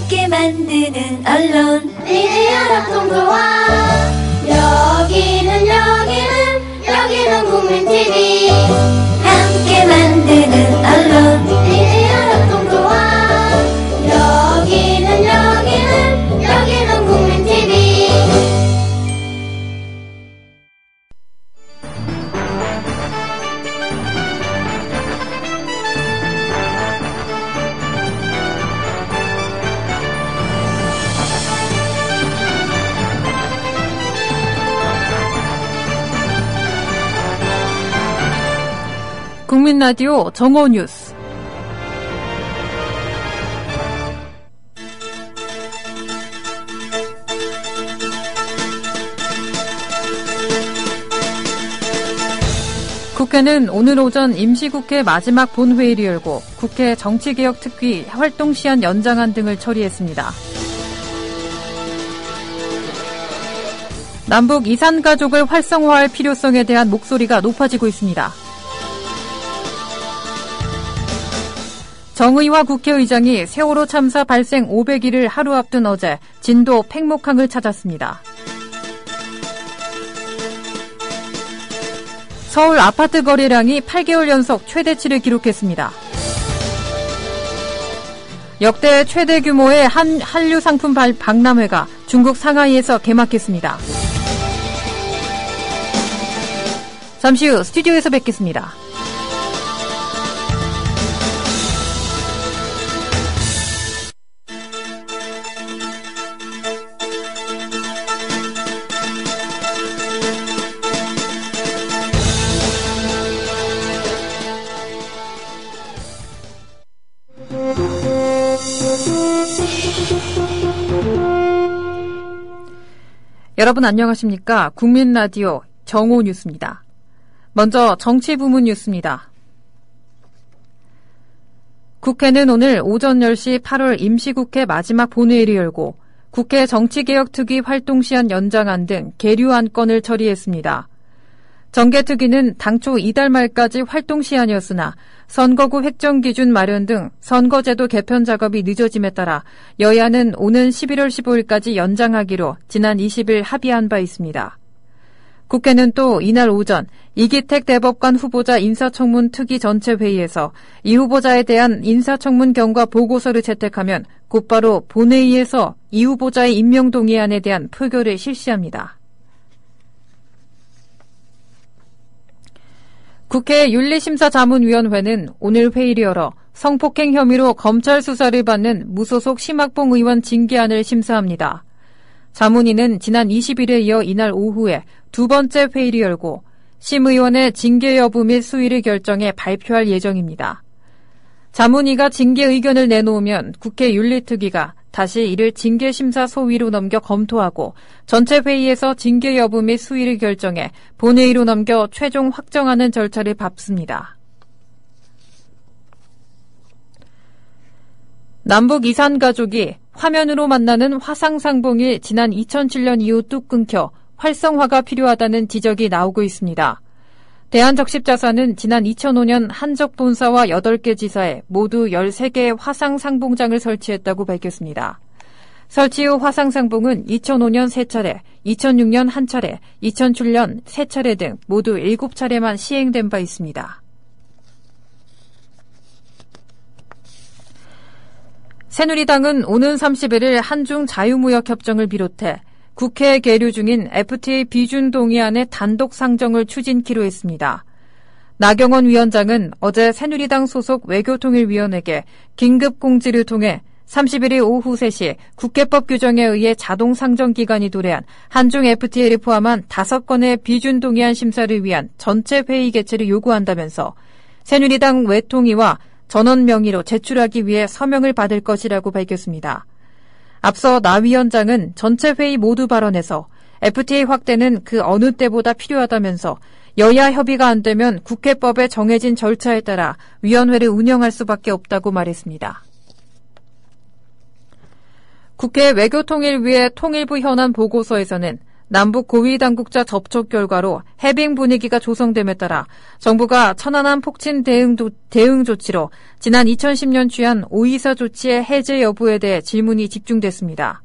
함께 만드는 언론 미디어 협동조합. 여기는 국민TV. 함께 만드는 언론 미디어 협동조합. 여기는 국민TV. 국민라디오 정오뉴스. 국회는 오늘 오전 임시국회 마지막 본회의를 열고 국회 정치개혁특위 활동시한 연장안 등을 처리했습니다. 남북 이산가족을 활성화할 필요성에 대한 목소리가 높아지고 있습니다. 정의화 국회의장이 세월호 참사 발생 500일을 하루 앞둔 어제 진도 팽목항을 찾았습니다. 서울 아파트 거래량이 8개월 연속 최대치를 기록했습니다. 역대 최대 규모의 한류 상품 박람회가 중국 상하이에서 개막했습니다. 잠시 후 스튜디오에서 뵙겠습니다. 여러분 안녕하십니까? 국민라디오 정오뉴스입니다. 먼저 정치부문 뉴스입니다. 국회는 오늘 오전 10시 8월 임시국회 마지막 본회의를 열고 국회 정치개혁특위 활동시한 연장안 등 계류 안건을 처리했습니다. 정개특위는 당초 이달 말까지 활동시한이었으나 선거구 획정기준 마련 등 선거제도 개편 작업이 늦어짐에 따라 여야는 오는 11월 15일까지 연장하기로 지난 20일 합의한 바 있습니다. 국회는 또 이날 오전 이기택 대법관 후보자 인사청문 특위 전체 회의에서 이 후보자에 대한 인사청문 경과 보고서를 채택하면 곧바로 본회의에서 이 후보자의 임명 동의안에 대한 표결을 실시합니다. 국회 윤리심사자문위원회는 오늘 회의를 열어 성폭행 혐의로 검찰 수사를 받는 무소속 심학봉 의원 징계안을 심사합니다. 자문위는 지난 20일에 이어 이날 오후에 두 번째 회의를 열고 심 의원의 징계 여부 및 수위를 결정해 발표할 예정입니다. 자문위가 징계 의견을 내놓으면 국회 윤리특위가 다시 이를 징계심사 소위로 넘겨 검토하고 전체 회의에서 징계 여부 및 수위를 결정해 본회의로 넘겨 최종 확정하는 절차를 밟습니다. 남북 이산 가족이 화면으로 만나는 화상상봉이 지난 2007년 이후 뚝 끊겨 활성화가 필요하다는 지적이 나오고 있습니다. 대한적십자사는 지난 2005년 한적 본사와 8개 지사에 모두 13개의 화상상봉장을 설치했다고 밝혔습니다. 설치 후 화상상봉은 2005년 3차례, 2006년 1차례, 2007년 3차례 등 모두 7차례만 시행된 바 있습니다. 새누리당은 오는 31일 한중 자유무역협정을 비롯해 국회에 계류 중인 FTA 비준 동의안의 단독 상정을 추진키로 했습니다. 나경원 위원장은 어제 새누리당 소속 외교통일위원회에게 긴급 공지를 통해 31일 오후 3시 국회법 규정에 의해 자동 상정 기간이 도래한 한중 FTA를 포함한 5건의 비준 동의안 심사를 위한 전체 회의 개최를 요구한다면서 새누리당 외통위와 전원 명의로 제출하기 위해 서명을 받을 것이라고 밝혔습니다. 앞서 나 위원장은 전체 회의 모두 발언에서 FTA 확대는 그 어느 때보다 필요하다면서 여야 협의가 안 되면 국회법에 정해진 절차에 따라 위원회를 운영할 수밖에 없다고 말했습니다. 국회 외교통일위의 통일부 현안 보고서에서는 남북 고위 당국자 접촉 결과로 해빙 분위기가 조성됨에 따라 정부가 천안함 폭침 대응 조치로 지난 2010년 취한 오이사 조치의 해제 여부에 대해 질문이 집중됐습니다.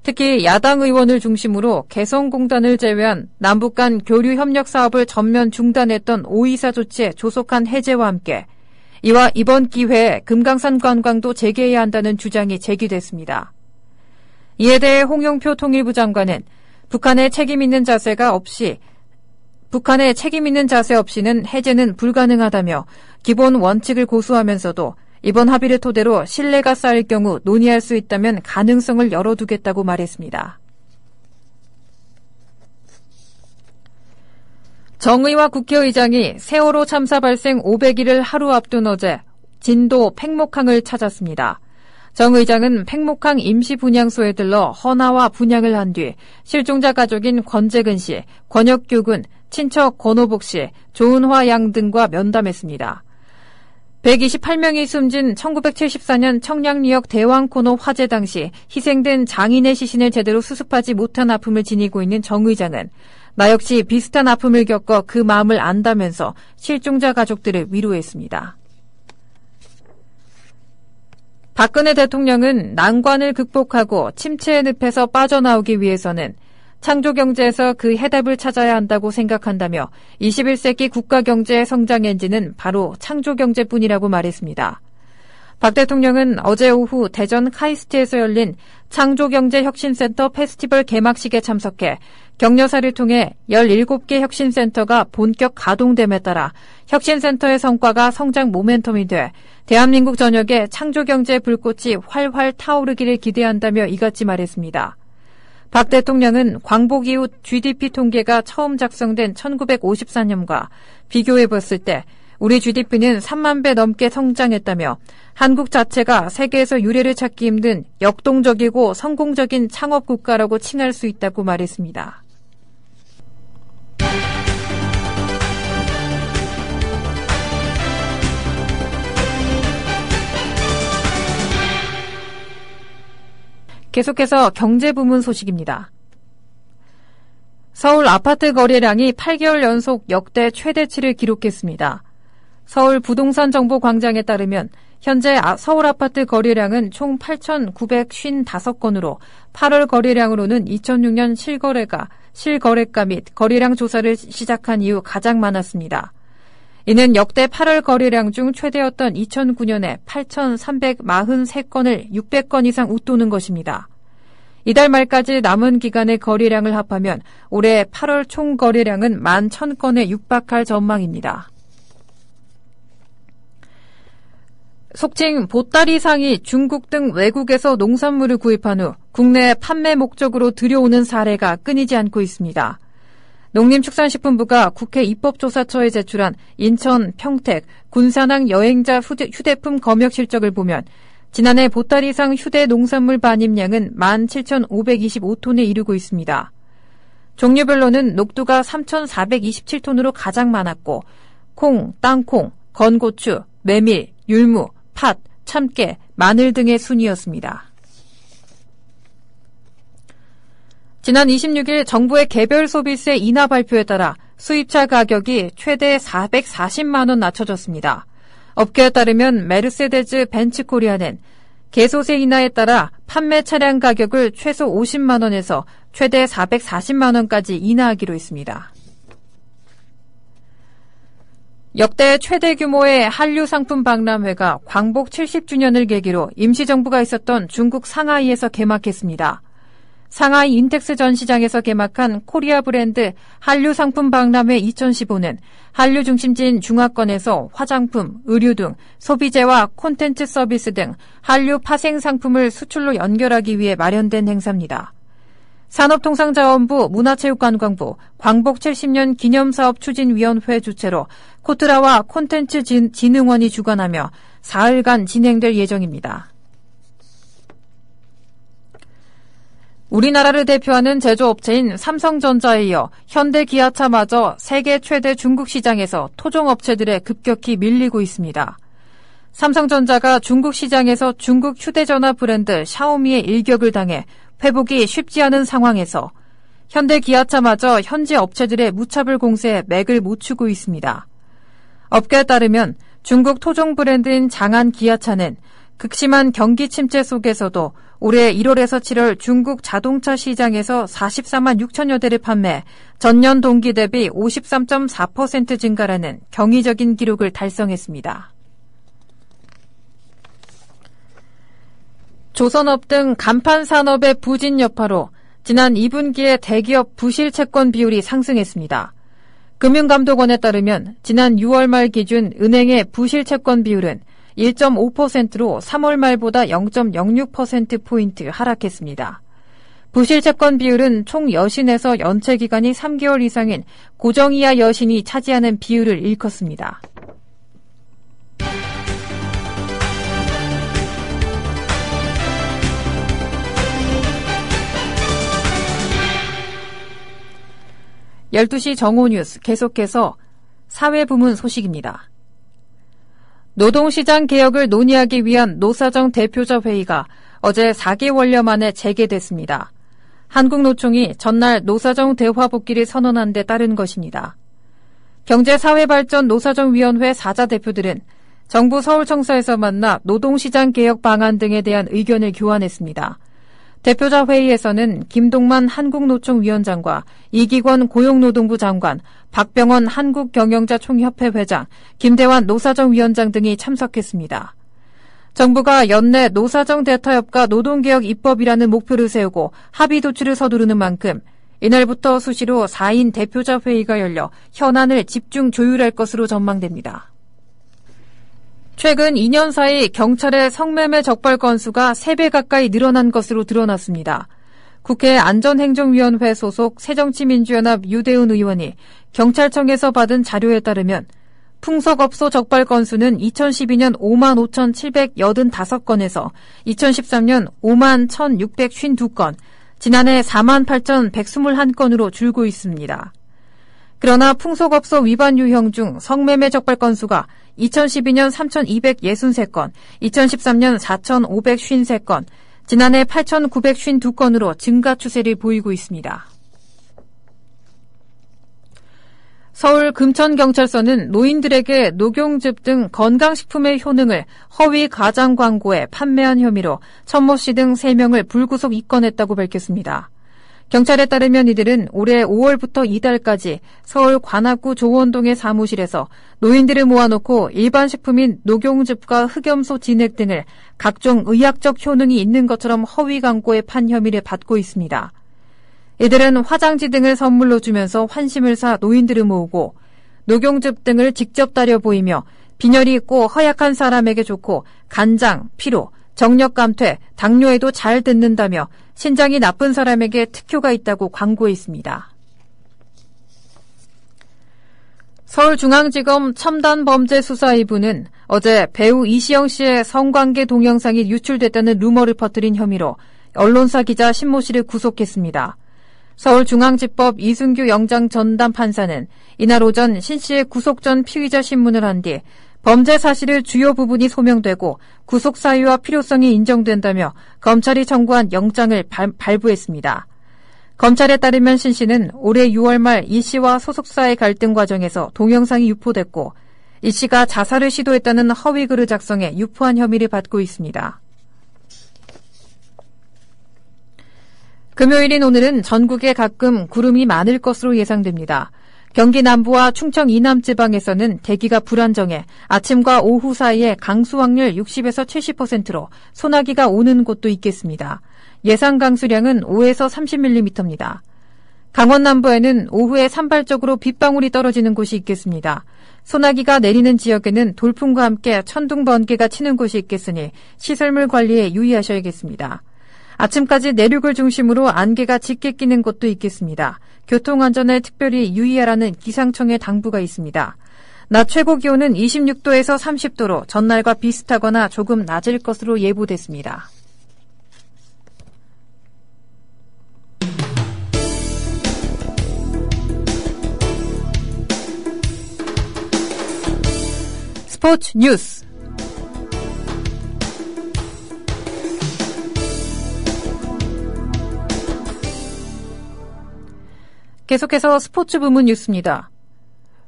특히 야당 의원을 중심으로 개성공단을 제외한 남북 간 교류 협력 사업을 전면 중단했던 오이사 조치의 조속한 해제와 함께 이와 이번 기회에 금강산 관광도 재개해야 한다는 주장이 제기됐습니다. 이에 대해 홍영표 통일부 장관은 북한의 책임 있는 자세 없이는 해제는 불가능하다며 기본 원칙을 고수하면서도 이번 합의를 토대로 신뢰가 쌓일 경우 논의할 수 있다면 가능성을 열어두겠다고 말했습니다. 정의와 국회의장이 세월호 참사 발생 500일을 하루 앞둔 어제 진도 팽목항을 찾았습니다. 정 의장은 팽목항 임시분향소에 들러 헌화와 분향을 한 뒤 실종자 가족인 권재근 씨, 권혁규 군, 친척 권오복 씨, 조은화 양 등과 면담했습니다. 128명이 숨진 1974년 청량리역 대왕코너 화재 당시 희생된 장인의 시신을 제대로 수습하지 못한 아픔을 지니고 있는 정 의장은 나 역시 비슷한 아픔을 겪어 그 마음을 안다면서 실종자 가족들을 위로했습니다. 박근혜 대통령은 난관을 극복하고 침체의 늪에서 빠져나오기 위해서는 창조경제에서 그 해답을 찾아야 한다고 생각한다며 21세기 국가경제의 성장 엔진은 바로 창조경제뿐이라고 말했습니다. 박 대통령은 어제 오후 대전 카이스트에서 열린 창조경제혁신센터 페스티벌 개막식에 참석해 격려사를 통해 17개 혁신센터가 본격 가동됨에 따라 혁신센터의 성과가 성장 모멘텀이 돼 대한민국 전역에 창조경제 불꽃이 활활 타오르기를 기대한다며 이같이 말했습니다. 박 대통령은 광복 이후 GDP 통계가 처음 작성된 1954년과 비교해봤을 때 우리 GDP는 3만 배 넘게 성장했다며 한국 자체가 세계에서 유례를 찾기 힘든 역동적이고 성공적인 창업 국가라고 칭할 수 있다고 말했습니다. 계속해서 경제 부문 소식입니다. 서울 아파트 거래량이 8개월 연속 역대 최대치를 기록했습니다. 서울 부동산 정보 광장에 따르면 현재 서울 아파트 거래량은 총 8,955건으로 8월 거래량으로는 2006년 실거래가 및 거래량 조사를 시작한 이후 가장 많았습니다. 이는 역대 8월 거래량 중 최대였던 2009년에 8,343건을 600건 이상 웃도는 것입니다. 이달 말까지 남은 기간의 거래량을 합하면 올해 8월 총 거래량은 11,000건에 육박할 전망입니다. 속칭 보따리상이 중국 등 외국에서 농산물을 구입한 후 국내 판매 목적으로 들여오는 사례가 끊이지 않고 있습니다. 농림축산식품부가 국회 입법조사처에 제출한 인천, 평택, 군산항 여행자 휴대품 검역 실적을 보면 지난해 보따리상 휴대 농산물 반입량은 17,525톤에 이르고 있습니다. 종류별로는 녹두가 3,427톤으로 가장 많았고 콩, 땅콩, 건고추, 메밀, 율무, 팥, 참깨, 마늘 등의 순이었습니다. 지난 26일 정부의 개별 소비세 인하 발표에 따라 수입차 가격이 최대 440만 원 낮춰졌습니다. 업계에 따르면 메르세데스 벤츠 코리아는 개소세 인하에 따라 판매 차량 가격을 최소 50만 원에서 최대 440만 원까지 인하하기로 했습니다. 역대 최대 규모의 한류 상품 박람회가 광복 70주년을 계기로 임시정부가 있었던 중국 상하이에서 개막했습니다. 상하이 인텍스 전시장에서 개막한 코리아 브랜드 한류 상품 박람회 2015는 한류 중심지인 중화권에서 화장품, 의류 등 소비재와 콘텐츠 서비스 등 한류 파생 상품을 수출로 연결하기 위해 마련된 행사입니다. 산업통상자원부, 문화체육관광부, 광복 70년 기념사업 추진위원회 주최로 코트라와 콘텐츠 진흥원이 주관하며 사흘간 진행될 예정입니다. 우리나라를 대표하는 제조업체인 삼성전자에 이어 현대기아차마저 세계 최대 중국 시장에서 토종업체들에 급격히 밀리고 있습니다. 삼성전자가 중국 시장에서 중국 휴대전화 브랜드 샤오미의 일격을 당해 회복이 쉽지 않은 상황에서 현대 기아차마저 현지 업체들의 무차별 공세에 맥을 못 추고 있습니다. 업계에 따르면 중국 토종 브랜드인 장안 기아차는 극심한 경기 침체 속에서도 올해 1월에서 7월 중국 자동차 시장에서 44만 6천여 대를 판매, 전년 동기 대비 53.4% 증가라는 경이적인 기록을 달성했습니다. 조선업 등 간판 산업의 부진 여파로 지난 2분기에 대기업 부실 채권 비율이 상승했습니다. 금융감독원에 따르면 지난 6월 말 기준 은행의 부실 채권 비율은 1.5%로 3월 말보다 0.06%포인트 하락했습니다. 부실 채권 비율은 총 여신에서 연체 기간이 3개월 이상인 고정이하 여신이 차지하는 비율을 일컫습니다. (12시) 정오뉴스 계속해서 사회부문 소식입니다. 노동시장 개혁을 논의하기 위한 노사정 대표자 회의가 어제 4개월여 만에 재개됐습니다. 한국노총이 전날 노사정 대화 복귀를 선언한 데 따른 것입니다. 경제사회발전 노사정위원회 4자 대표들은 정부 서울청사에서 만나 노동시장 개혁 방안 등에 대한 의견을 교환했습니다. 대표자 회의에서는 김동만 한국노총위원장과 이기권 고용노동부 장관, 박병원 한국경영자총협회 회장, 김대환 노사정위원장 등이 참석했습니다. 정부가 연내 노사정 대타협과 노동개혁 입법이라는 목표를 세우고 합의 도출을 서두르는 만큼 이날부터 수시로 4인 대표자 회의가 열려 현안을 집중 조율할 것으로 전망됩니다. 최근 2년 사이 경찰의 성매매 적발 건수가 3배 가까이 늘어난 것으로 드러났습니다. 국회 안전행정위원회 소속 새정치민주연합 유대훈 의원이 경찰청에서 받은 자료에 따르면 풍속업소 적발 건수는 2012년 55,785건에서 2013년 51,652건, 지난해 48,121건으로 줄고 있습니다. 그러나 풍속업소 위반 유형 중 성매매 적발 건수가 2012년 3,263건, 2013년 4,553건, 지난해 8,952건으로 증가 추세를 보이고 있습니다. 서울 금천경찰서는 노인들에게 녹용즙 등 건강식품의 효능을 허위 가장 광고에 판매한 혐의로 천모 씨 등 3명을 불구속 입건했다고 밝혔습니다. 경찰에 따르면 이들은 올해 5월부터 이달까지 서울 관악구 조원동의 사무실에서 노인들을 모아놓고 일반 식품인 녹용즙과 흑염소 진액 등을 각종 의학적 효능이 있는 것처럼 허위 광고에 판 혐의를 받고 있습니다. 이들은 화장지 등을 선물로 주면서 환심을 사 노인들을 모으고 녹용즙 등을 직접 따려 보이며 빈혈이 있고 허약한 사람에게 좋고 간장, 피로, 정력 감퇴, 당뇨에도 잘 듣는다며 신장이 나쁜 사람에게 특효가 있다고 광고했습니다. 서울중앙지검 첨단범죄수사 2부는 어제 배우 이시영 씨의 성관계 동영상이 유출됐다는 루머를 퍼뜨린 혐의로 언론사 기자 신모 씨를 구속했습니다. 서울중앙지법 이순규 영장 전담 판사는 이날 오전 신 씨의 구속 전 피의자 신문을 한 뒤 범죄 사실의 주요 부분이 소명되고 구속 사유와 필요성이 인정된다며 검찰이 청구한 영장을 발부했습니다. 검찰에 따르면 신 씨는 올해 6월 말 이 씨와 소속사의 갈등 과정에서 동영상이 유포됐고 이 씨가 자살을 시도했다는 허위 글을 작성해 유포한 혐의를 받고 있습니다. 금요일인 오늘은 전국에 가끔 구름이 많을 것으로 예상됩니다. 경기 남부와 충청 이남 지방에서는 대기가 불안정해 아침과 오후 사이에 강수 확률 60에서 70%로 소나기가 오는 곳도 있겠습니다. 예상 강수량은 5에서 30mm입니다. 강원 남부에는 오후에 산발적으로 빗방울이 떨어지는 곳이 있겠습니다. 소나기가 내리는 지역에는 돌풍과 함께 천둥 번개가 치는 곳이 있겠으니 시설물 관리에 유의하셔야겠습니다. 아침까지 내륙을 중심으로 안개가 짙게 끼는 곳도 있겠습니다. 교통안전에 특별히 유의하라는 기상청의 당부가 있습니다. 낮 최고 기온은 26도에서 30도로 전날과 비슷하거나 조금 낮을 것으로 예보됐습니다. 스포츠 뉴스. 계속해서 스포츠 부문 뉴스입니다.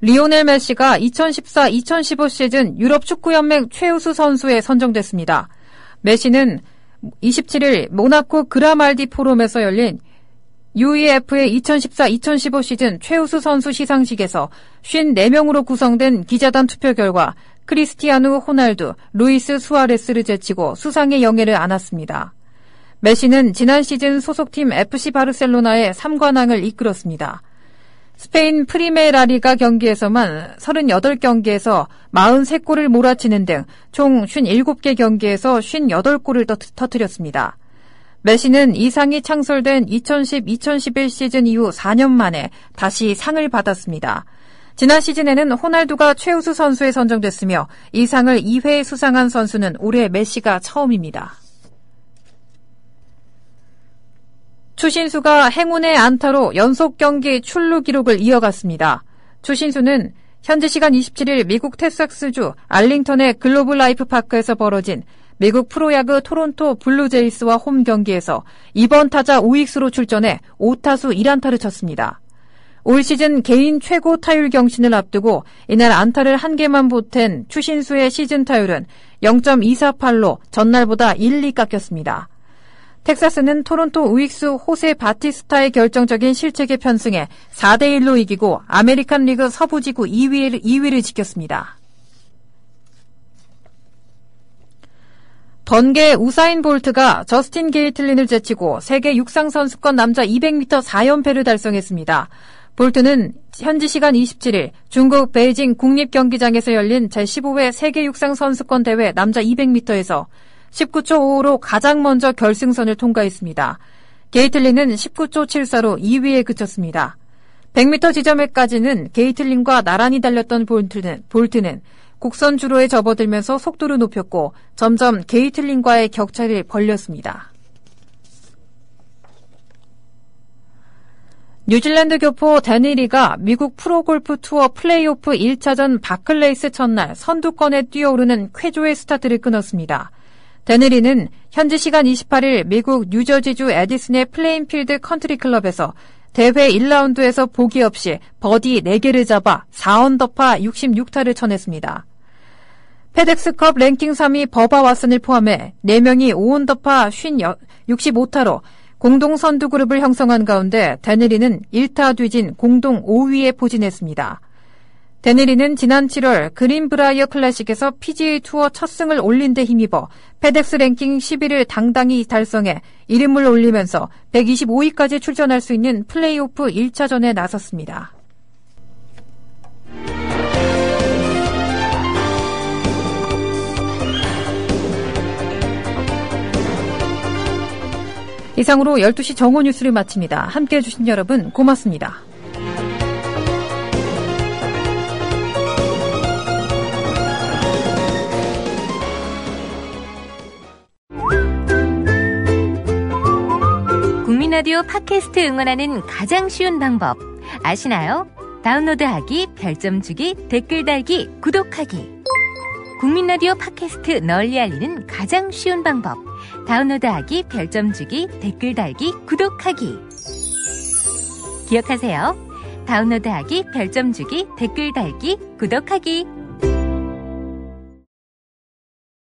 리오넬 메시가 2014-2015 시즌 유럽 축구연맹 최우수 선수에 선정됐습니다. 메시는 27일 모나코 그라말디 포럼에서 열린 UEF의 2014-2015 시즌 최우수 선수 시상식에서 54명으로 구성된 기자단 투표 결과 크리스티아누 호날두, 루이스 수아레스를 제치고 수상의 영예를 안았습니다. 메시는 지난 시즌 소속팀 FC 바르셀로나의 3관왕을 이끌었습니다. 스페인 프리메라리가 경기에서만 38경기에서 43골을 몰아치는 등 총 57개 경기에서 58골을 터뜨렸습니다. 메시는 이 상이 창설된 2010-2011 시즌 이후 4년 만에 다시 상을 받았습니다. 지난 시즌에는 호날두가 최우수 선수에 선정됐으며 이 상을 2회 수상한 선수는 올해 메시가 처음입니다. 추신수가 행운의 안타로 연속 경기 출루 기록을 이어갔습니다. 추신수는 현지 시간 27일 미국 텍사스주 알링턴의 글로브 라이프 파크에서 벌어진 미국 프로야구 토론토 블루제이스와 홈 경기에서 2번 타자 우익수로 출전해 5타수 1안타를 쳤습니다. 올 시즌 개인 최고 타율 경신을 앞두고 이날 안타를 1개만 보탠 추신수의 시즌 타율은 0.248로 전날보다 1리 깎였습니다. 텍사스는 토론토 우익수 호세 바티스타의 결정적인 실책에 편승해 4대1로 이기고 아메리칸 리그 서부지구 2위를 지켰습니다. 번개 우사인 볼트가 저스틴 게이틀린을 제치고 세계 육상선수권 남자 200m 4연패를 달성했습니다. 볼트는 현지 시간 27일 중국 베이징 국립경기장에서 열린 제15회 세계 육상선수권 대회 남자 200m에서 19초 55로 가장 먼저 결승선을 통과했습니다. 게이틀린은 19초 74로 2위에 그쳤습니다. 100m 지점에까지는 게이틀린과 나란히 달렸던 볼트는 곡선 주로에 접어들면서 속도를 높였고 점점 게이틀린과의 격차를 벌렸습니다. 뉴질랜드 교포 데니리가 미국 프로골프 투어 플레이오프 1차전 바클레이스 첫날 선두권에 뛰어오르는 쾌조의 스타트를 끊었습니다. 데니리는 현지 시간 28일 미국 뉴저지주 에디슨의 플레인필드 컨트리클럽에서 대회 1라운드에서 보기 없이 버디 4개를 잡아 4언더파 66타를 쳐냈습니다. 페덱스컵 랭킹 3위 버바 왓슨을 포함해 4명이 5언더파 65타로 공동 선두 그룹을 형성한 가운데 데니리는 1타 뒤진 공동 5위에 포진했습니다. 데니리는 지난 7월 그린브라이어 클래식에서 PGA 투어 첫 승을 올린 데 힘입어 페덱스 랭킹 10위를 당당히 달성해 이름을 올리면서 125위까지 출전할 수 있는 플레이오프 1차전에 나섰습니다. 이상으로 12시 정오 뉴스를 마칩니다. 함께해 주신 여러분 고맙습니다. 국민라디오 팟캐스트 응원하는 가장 쉬운 방법 아시나요? 다운로드하기, 별점 주기, 댓글 달기, 구독하기. 국민라디오 팟캐스트 널리 알리는 가장 쉬운 방법. 다운로드하기, 별점 주기, 댓글 달기, 구독하기. 기억하세요. 다운로드하기, 별점 주기, 댓글 달기, 구독하기.